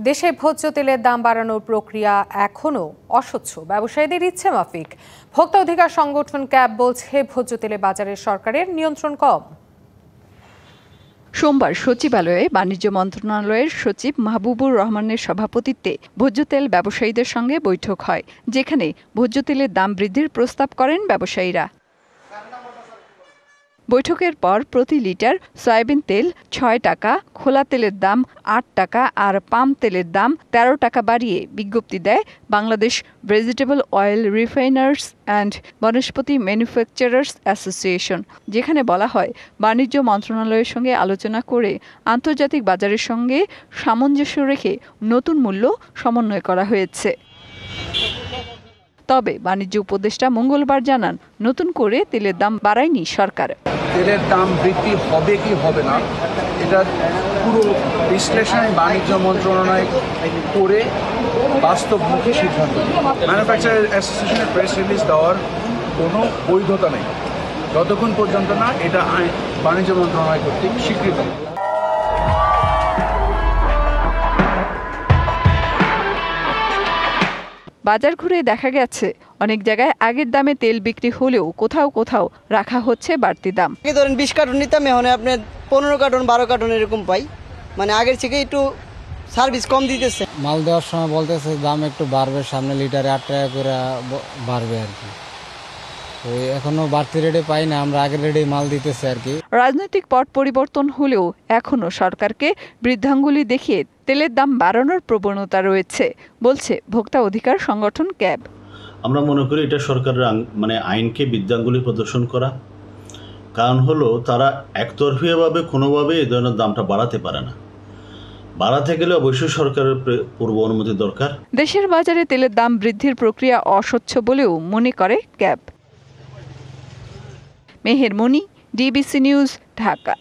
দেশে ভোজ্য তেলের দাম বাড়ানোর প্রক্রিয়া এখনও অস্বচ্ছ, ব্যবসায়ীদের ইচ্ছে মাফিক। ভোক্তা অধিকার সংগঠন ক্যাব বলছে ভোজ্য তেলে বাজারে সরকারের নিয়ন্ত্রণ কম। সোমবার সচিবালয়ে বাণিজ্য মন্ত্রণালয়ের সচিব মাহবুবুর রহমানের সভাপতিত্বে ভোজ্য তেল ব্যবসায়ীদের সঙ্গে বৈঠক হয়, যেখানে ভোজ্য তেলের দাম বৃদ্ধির প্রস্তাব করেন ব্যবসায়ীরা। বৈঠকের পর প্রতি লিটার সয়াবিন তেল ৬ টাকা, খোলা তেলের দাম ৮ টাকা আর পাম তেলের দাম ১৩ টাকা বাড়িয়ে বিজ্ঞপ্তি দেয় Bangladesh vegetable oil refiners and vanaspati manufacturers association, যেখানে বলা হয় বাণিজ্য মন্ত্রণালয়ের সঙ্গে আলোচনা করে আন্তর্জাতিক বাজারের সঙ্গে সামঞ্জস্য রেখে নতুন মূল্য সমন্বয় করা হয়েছে। তবে বাণিজ্য উপদেষ্টা মঙ্গলবার জানান, নতুন করে তেলের দাম বাড়ায়নি সরকার। তেলের দাম বৃদ্ধি হবে কি হবে না, এটা পুরো বিশ্লেষণ বাণিজ্য মন্ত্রণালয় করে বাস্তবমুখী সিদ্ধান্ত। ম্যানুফ্যাকচারার অ্যাসোসিয়েশনের প্রেস রিলিজ দেওয়ার কোনো বৈধতা নেই যতক্ষণ পর্যন্ত না এটা বাণিজ্য মন্ত্রণালয় কর্তৃক স্বীকৃত। বাজার ঘুরে দেখা গেছে অনেক জায়গায় আগের দামে তেল বিক্রি হলেও কোথাও কোথাও রাখা হচ্ছে বাড়তি দাম। ধরেন 20 কার্টন নিতাম, এখন আপনি 15 কার্টন 12 কার্টন এরকম পাই, মানে আগের থেকে একটু সার্ভিস কম দিতেছে। মাল দেওয়ার সময় বলতেছে দাম একটু বাড়বে, সামনে লিটারে 8 টাকা করে বাড়বে আর কি। তো এখনো বাড়তি রেটে পাই না, আমরা আগের রেটেই মাল দিতেছে আর কি। রাজনৈতিক পট পরিবর্তন হলেও এখনো সরকারকে বৃদ্ধাঙ্গুলি দেখিয়ে তেলের দাম বাড়ানোর প্রবণতা রয়েছে, বলছে ভোক্তা অধিকার সংগঠন ক্যাব। আমরা মনে করি এটা সরকারের আইনকে বৃদ্ধাঙ্গুলি প্রদর্শন করা। কারণ হলো তারা একতরফিয়াভাবে কোনোভাবে এই ধরনের দামটা বাড়াতে পারে না। বাড়াতে গেলে অবশ্যই সরকারের পূর্ব অনুমতি দরকার। দেশের বাজারে তেলের দাম বৃদ্ধির প্রক্রিয়া অস্বচ্ছ বলেও মনে করে ক্যাব। মেহের মনি, ডিবিসি নিউজ, ঢাকা।